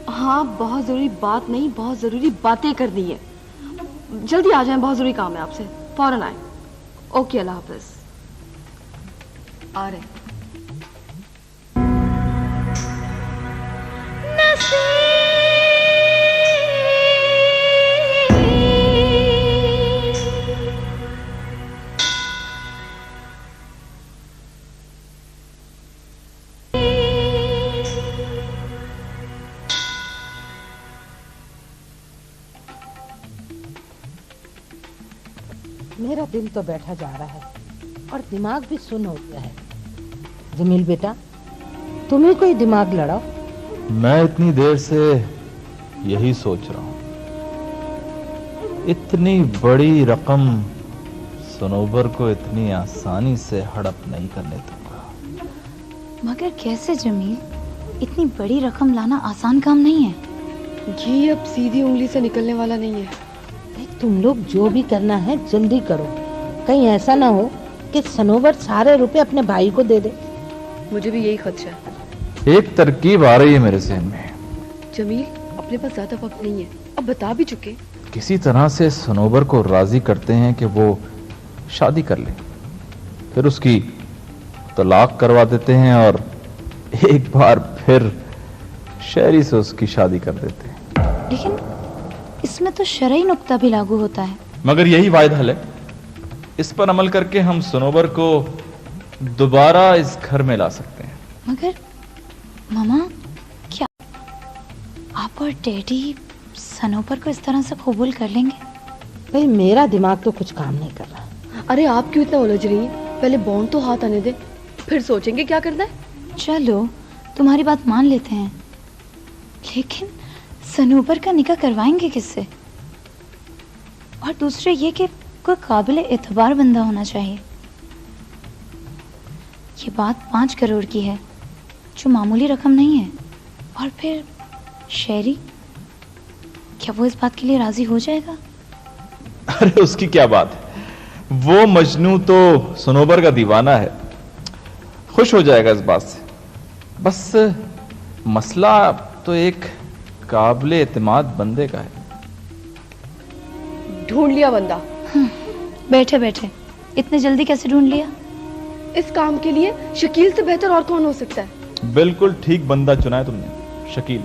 हाँ, बहुत जरूरी बात नहीं, बहुत जरूरी बातें करनी है। जल्दी आ जाएं, बहुत जरूरी काम है आपसे। फौरन आए। ओके, अल्लाह हाफिज। आ रहे। मेरा दिल तो बैठा जा रहा है और दिमाग भी सुन हो गया है। जमील बेटा, तुम्हें कोई दिमाग लड़ाओ। मैं इतनी देर से यही सोच रहा हूं। इतनी बड़ी रकम सनोबर को इतनी आसानी से हड़प नहीं करने दूंगा। मगर कैसे जमील? इतनी बड़ी रकम लाना आसान काम नहीं है। ये अब सीधी उंगली से निकलने वाला नहीं है। तुम लोग जो भी करना है जल्दी करो, कहीं ऐसा ना हो कि सनोवर सारे रुपए अपने भाई को दे दे। मुझे भी यही खदशा है। एक तरकीब आ रही है मेरे जहन में। जमील, अपने पास ज्यादा वक्त नहीं है, अब बता भी चुके। किसी तरह से सनोवर को राजी करते हैं कि वो शादी कर ले, फिर उसकी तलाक करवा देते हैं और एक बार फिर शहरी से उसकी शादी कर देते हैं। लेकिन इसमें तो शरई नुक्ता भी लागू होता है। मगर यही वाहिद हल है। इस पर अमल करके हम सनोवर को दोबारा इस घर में ला सकते हैं। मगर मामा, क्या आप और डैडी सनोवर को इस तरह से कबूल कर लेंगे? भाई मेरा दिमाग तो कुछ काम नहीं कर रहा। अरे आप क्यों इतना उलझ रही हैं? पहले बॉन्ड तो हाथ आने दे, फिर सोचेंगे क्या करना है। चलो तुम्हारी बात मान लेते हैं, लेकिन सनोवर का निकाह करवाएंगे किससे? और दूसरे ये कि कोई काबिल एतबार बंदा होना चाहिए। ये बात 5 करोड़ की है, जो मामूली रकम नहीं है। और फिर शहरी, क्या वो इस बात के लिए राजी हो जाएगा? अरे उसकी क्या बात है, वो मजनू तो सनोवर का दीवाना है, खुश हो जाएगा इस बात से। बस मसला तो एक काबिल एतमाद बंदे का है। ढूंढ लिया बंदा। बैठे बैठे इतने जल्दी कैसे ढूंढ लिया? इस काम के लिए शकील से बेहतर और कौन हो सकता है? बिल्कुल ठीक बंदा चुना है तुमने, शकील।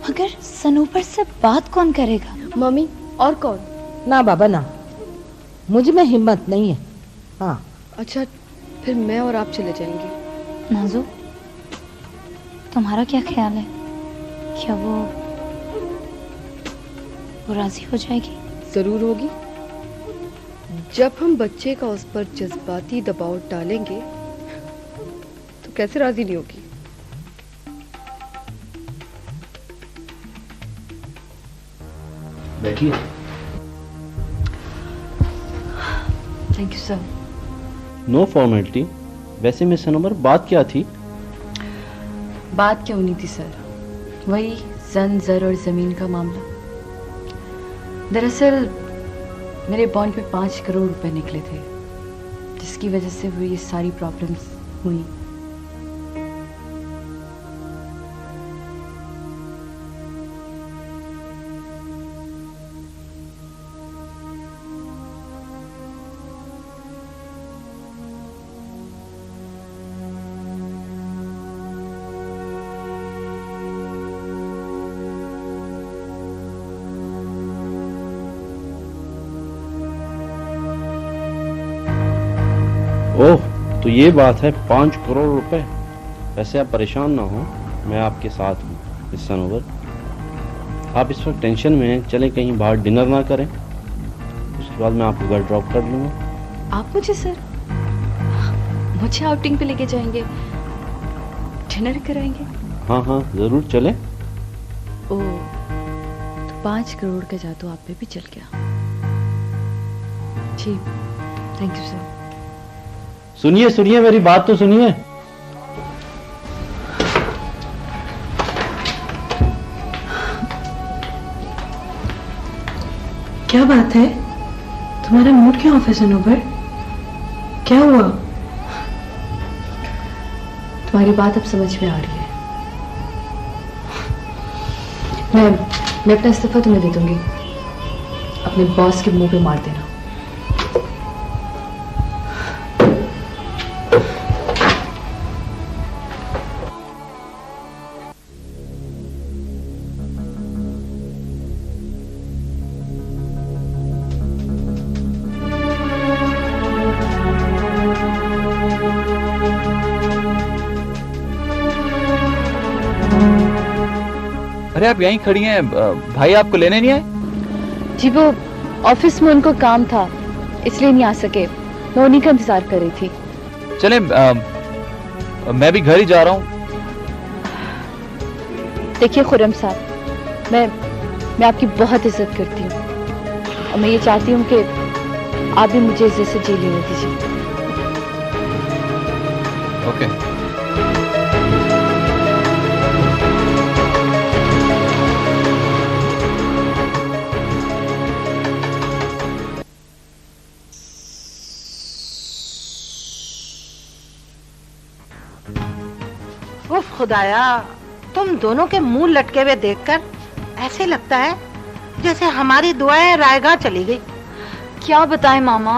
मगर सनोवर से बात कौन करेगा? मम्मी, और कौन? ना बाबा ना, मुझ में हिम्मत नहीं है। हाँ। अच्छा, फिर मैं और आप चले जाएंगे। नाजू, तुम्हारा क्या ख्याल है? क्या वो राजी हो जाएगी? जरूर होगी। जब हम बच्चे का उस पर जज्बाती दबाव डालेंगे तो कैसे राजी नहीं होगी? बैठिए। Thank you sir. No formality. वैसे मिस सनोवर, बात क्या थी? बात क्या होनी थी सर, वही जन जर और जमीन का मामला। दरअसल मेरे बॉन्ड पे 5 करोड़ रुपए निकले थे, जिसकी वजह से वो ये सारी प्रॉब्लम्स हुई। ओह, तो ये बात है 5 करोड़ रुपए। वैसे आप परेशान ना हो, मैं आपके साथ हूँ मिस सनोवर। आप इस वक्त टेंशन में हैं, चले कहीं बाहर डिनर ना करें, उसके बाद मैं आपको घर ड्रॉप कर लूँगा। आप मुझे सर, मुझे आउटिंग पे लेके जाएंगे, डिनर कराएंगे? हाँ हाँ जरूर, चले। ओह, तो 5 करोड़ का जादू आप पे भी चल गया। जी, थैंक यू सर। सुनिए सुनिए, मेरी बात तो सुनिए। क्या बात है, तुम्हारा मूड क्यों ऑफ है सनोवर? क्या हुआ? तुम्हारी बात अब समझ में आ रही है। मैं अपना इस्तीफा तुम्हें दे दूंगी, अपने बॉस के मुंह पे मार देना। अरे आप यहीं खड़ी हैं, भाई आपको लेने नहीं आए? जी, वो ऑफिस में उनको काम था, इसलिए नहीं आ सके। मैं उन्हीं का इंतजार कर रही थी। चले, मैं भी घर ही जा रहा हूँ। देखिए खुर्रम साहब, मैं आपकी बहुत इज्जत करती हूँ और मैं ये चाहती हूँ कि आप भी मुझे इज्जत से जी लेने दीजिए। ओके। खुदाया, तुम दोनों के मुंह लटके हुए देखकर ऐसे लगता है जैसे हमारी दुआएं रायगा चली गई। क्या बताएं मामा,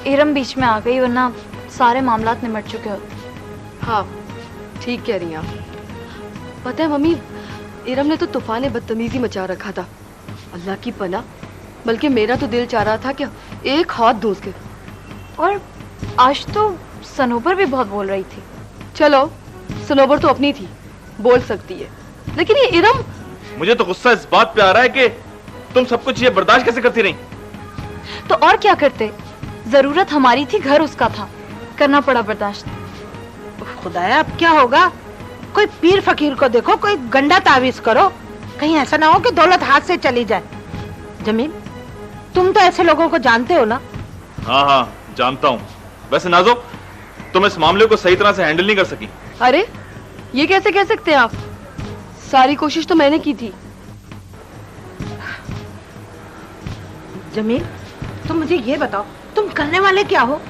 इरम बीच में आ गई, वरना सारे मामलात निमट चुके होते। हाँ ठीक कह रही हैं आप। पता है मम्मी, इरम ने तो तूफान बदतमीजी मचा रखा था। अल्लाह की पनाह, बल्कि मेरा तो दिल चाह रहा था कि एक हाथ दूं उसके। और आज तो सनोबर भी बहुत बोल रही थी। चलो सनोबर तो अपनी थी, बोल सकती है, लेकिन ये इरम। मुझे तो गुस्सा इस बात पे आ रहा है कि तुम सब कुछ ये बर्दाश्त कैसे करती रही। तो और क्या करते, जरूरत हमारी थी, घर उसका था, करना पड़ा बर्दाश्त। खुदाया अब क्या होगा? कोई पीर फकीर को देखो, कोई गंडा तावीज करो, कहीं ऐसा ना हो कि दौलत हाथ से चली जाए। जमील, तुम तो ऐसे लोगों को जानते हो ना? हाँ हाँ जानता हूँ। वैसे नाजो, तुम इस मामले को सही तरह से हैंडल नहीं कर सकी। अरे ये कैसे कह सकते हैं आप? सारी कोशिश तो मैंने की थी। जमील, तुम मुझे ये बताओ, तुम करने वाले क्या हो?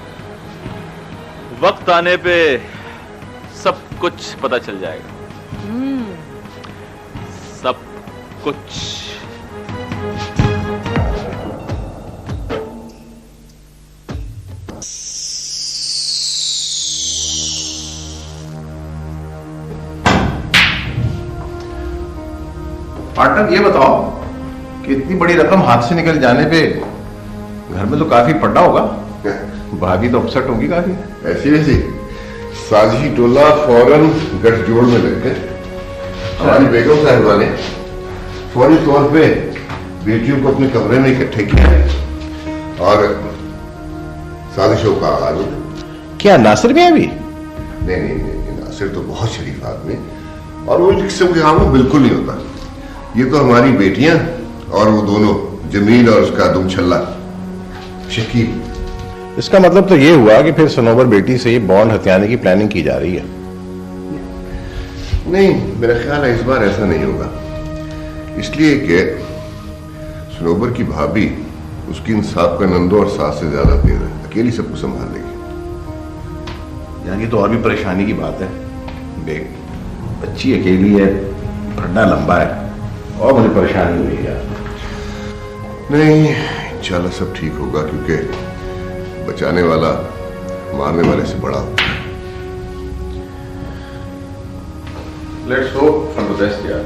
वक्त आने पे सब कुछ पता चल जाएगा। सब कुछ। पार्टनर ये बताओ कि इतनी बड़ी रकम हाथ से निकल जाने पे घर में तो काफी पड्डा होगा, भाभी तो अपसेट होगी काफी। ऐसी वैसी साजिशी टोला फौरन गठजोड़ में लग गए। हमारी बेगम साहिबा ने फौरी तौर पे बेटियों को अपने कमरे में इकट्ठे किया और साजिशों का आगाज हो गया। क्या नासिर भी है अभी? नहीं, नासिर तो बहुत शरीफ आदमी और वो किस्म के काम बिल्कुल नहीं होता। ये तो हमारी बेटियां और वो दोनों जमील और उसका दुमछल्ला शकील। इसका मतलब तो ये हुआ कि फिर सनोबर बेटी से ये बॉन्ड हथियाने की प्लानिंग की जा रही है। नहीं, मेरा ख्याल है इस बार ऐसा नहीं होगा, इसलिए कि सनोबर की भाभी उसकी इंसाफ का नंदो और सास से ज्यादा तेज है, अकेली सबको संभाल लेगी। यानी तो और भी परेशानी की बात है। बच्ची अकेली है, फड्डा लंबा है और मुझे परेशानी हुई यार। नहीं, इंशाल्लाह सब ठीक होगा, क्योंकि बचाने वाला मारने वाले से बड़ा होता है। Let's hope for the best यार।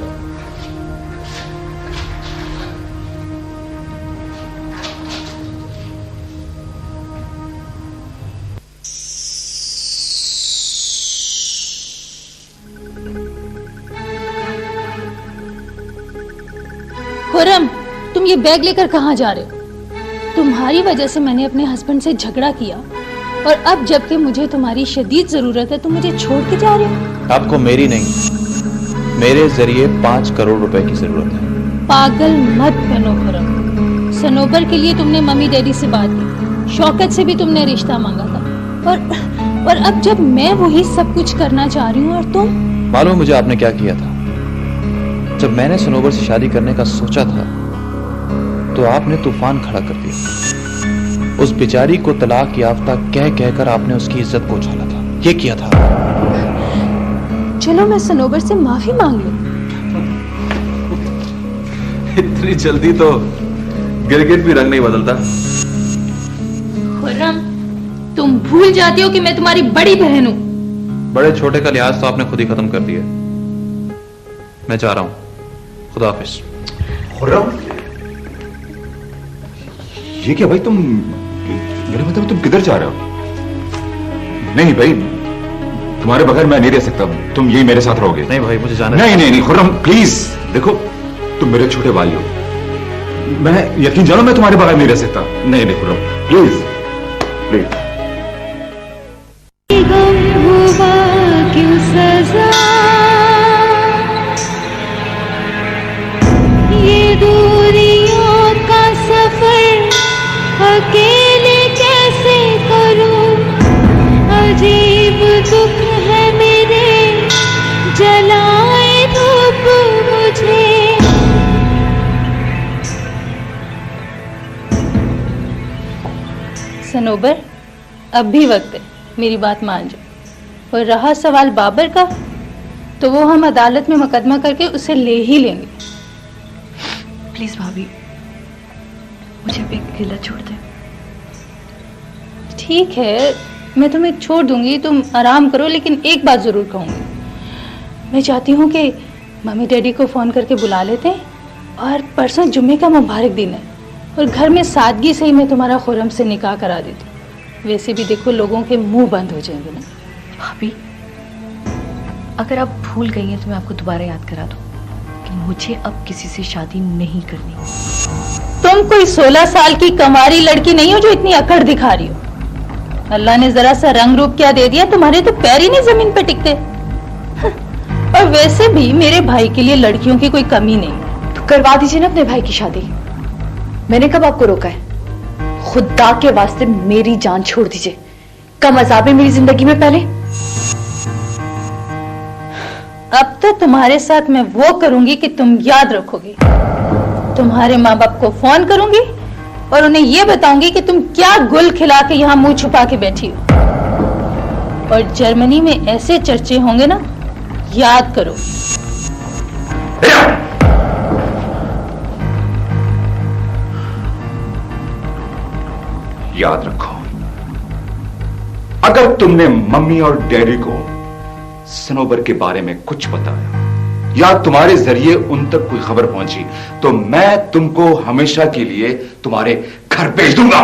खुर्रम, तुम ये बैग लेकर कहाँ जा रहे हो? तुम्हारी वजह से मैंने अपने हस्बैंड से झगड़ा किया और अब जबकि मुझे तुम्हारी शदीद जरूरत है तुम मुझे छोड़ के जा रहे हो। आपको मेरी नहीं, मेरे जरिए 5 करोड़ रुपए की जरूरत है। पागल मत बनो खुर्रम। सनोबर के लिए तुमने मम्मी डैडी से बात की, शौकत से भी तुमने रिश्ता मांगा था और अब जब मैं वही सब कुछ करना चाह रही हूँ और तुम। मालूम मुझे आपने क्या किया था? जब मैंने सनोबर से शादी करने का सोचा था तो आपने तूफान खड़ा कर दिया। उस बेचारी को तलाक याफ्ता कह कहकर आपने उसकी इज्जत को उछाला था। ये किया था। चलो मैं सनोबर से माफी मांग लूं। इतनी जल्दी तो गिरगिट भी रंग नहीं बदलता। खुर्रम, तुम भूल जाती हो कि मैं तुम्हारी बड़ी बहन हूँ। बड़े छोटे का लिहाज तो आपने खुद ही खत्म कर दिया। मैं जा रहा हूँ, खुदा हाफिज। खुर्रम, ये क्या भाई, तुम मेरे मतलब तुम किधर जा रहे हो? नहीं भाई, तुम्हारे बगैर मैं नहीं रह सकता, तुम यही मेरे साथ रहोगे। नहीं भाई, मुझे जाना नहीं, नहीं नहीं खुर्रम प्लीज, देखो तुम मेरे छोटे भाई हो, मैं यकीन जानो मैं तुम्हारे बगैर नहीं रह सकता। नहीं नहीं खुर्रम प्लीज प्लीज। क्यों सजा ये दूरियों का सफर अकेले कैसे करूं? अजीब दुख है मेरे, जलाए धूप मुझे। सनोबर, अब भी वक्त है, मेरी बात मान जाओ। और रहा सवाल बाबर का, तो वो हम अदालत में मुकदमा करके उसे ले ही लेंगे। प्लीज भाभी, मुझे भी अकेला छोड़ दे। ठीक है, मैं तुम्हें छोड़ दूंगी, तुम आराम करो, लेकिन एक बात जरूर कहूंगी। मैं चाहती हूँ कि मम्मी डैडी को फोन करके बुला लेते हैं, और परसों जुम्मे का मुबारक दिन है, और घर में सादगी से ही मैं तुम्हारा खुर्रम से निकाह करा देती। वैसे भी देखो लोगों के मुंह बंद हो जाएंगे ना। भाभी, अगर आप भूल गई हैं तो मैं आपको दोबारा याद करा दूं कि मुझे अब किसी से शादी नहीं करनी। तुम कोई 16 साल की कमारी लड़की नहीं हो जो इतनी अकड़ दिखा रही हो। अल्लाह ने जरा सा रंग रूप क्या दे दिया, तुम्हारे तो पैर ही नहीं जमीन पे टिकते। और वैसे भी मेरे भाई के लिए लड़कियों की कोई कमी नहीं। तो करवा दीजिए ना अपने भाई की शादी। मैंने कब आपको रोका है? खुदा के वास्ते मेरी जान छोड़ दीजिए। कम अज़ाब है मेरी जिंदगी में पहले। अब तो तुम्हारे साथ मैं वो करूंगी कि तुम याद रखोगी। तुम्हारे माँ बाप को फोन करूंगी और उन्हें ये बताऊंगी कि तुम क्या गुल खिला के यहाँ मुंह छुपा के बैठी हो। और जर्मनी में ऐसे चर्चे होंगे ना, याद करो। याद रखो, अगर तुमने मम्मी और डैडी को सनोबर के बारे में कुछ बताया या तुम्हारे जरिए उन तक कोई खबर पहुंची तो मैं तुमको हमेशा के लिए तुम्हारे घर भेज दूंगा।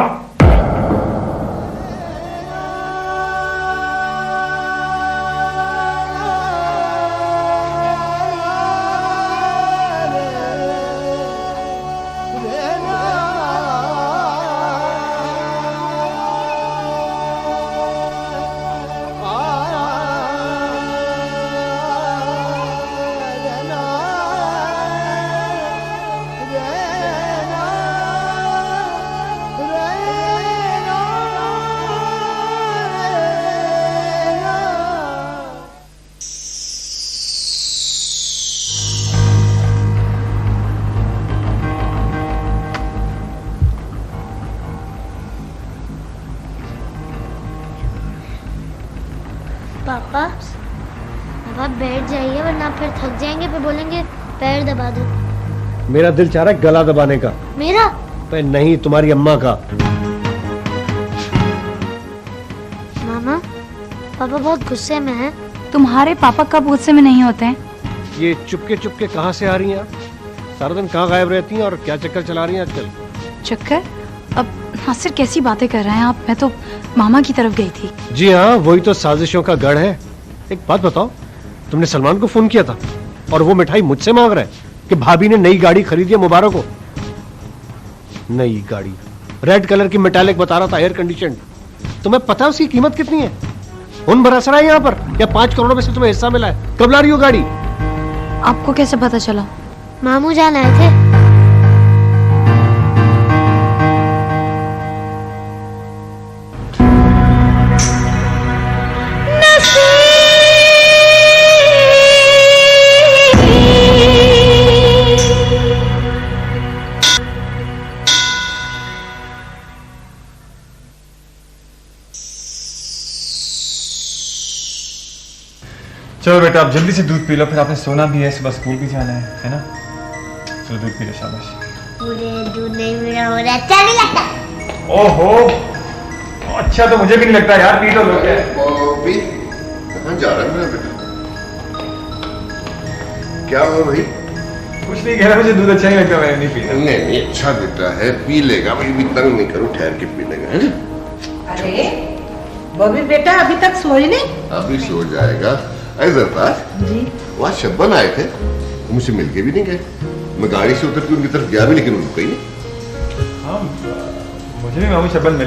पापा, अब आप बैठ जाइए वरना फिर थक जाएंगे, फिर बोलेंगे पैर दबा दो। मेरा दिल चाह रहा है गला दबाने का। मेरा? पर नहीं, तुम्हारी अम्मा का। मामा, पापा बहुत गुस्से में हैं। तुम्हारे पापा कब गुस्से में नहीं होते हैं? ये चुपके चुपके कहाँ से आ रही हैं? सारा दिन कहाँ गायब रहती हैं और क्या चक्कर चला रही हैं आजकल? चक्कर? अब नासिर कैसी बातें कर रहे हैं आप? मैं तो मामा की तरफ गई थी। जी हाँ, वही तो साजिशों का गढ़ है। एक बात बताओ, तुमने सलमान को फोन किया था और वो मिठाई मुझसे मांग रहा है कि भाभी ने नई गाड़ी खरीदी है मुबारक को। नई गाड़ी, रेड कलर की मेटालिक बता रहा था, एयर कंडीशन। तुम्हें पता है उसकी कीमत कितनी है? उन बरस रहा है यहाँ पर, या 5 करोड़ में से तुम्हें हिस्सा मिला है? कब ला रही हो गाड़ी? आपको कैसे पता चला? मामू जान आए थे। चलो बेटा, आप जल्दी से दूध पी लो, फिर आपने सोना भी है, सुबह स्कूल भी जाना है ना? चलो दूध पी लो, शाबाश। मुझे दूध नहीं मेरा हो रहा, अच्छा नहीं लगता। ओहो, अच्छा तो मुझे भी नहीं लगता यार, पी तो लो। कहाँ जा रहा है मेरा बेटा? क्या हुआ भाई? कुछ नहीं कह रहा, मुझे दूध अच्छा नहीं लगता, मैंने नहीं पीना। नहीं, अच्छा बेटा है, पी लेगा भाई, भी तंग नहीं करो, ठहर के पी लेगा, है ना? अरे बॉबी बेटा, अभी तक सोई नहीं? अभी सो जाएगा। जी, वहाँ शब्बन आए थे, मुझसे मिलके भी नहीं गए। मैं गाड़ी से उतर के उनकी तरफ गया भी, लेकिन उनको कहीं नहीं। हाँ, मुझे भी मामू शब्बन मिले।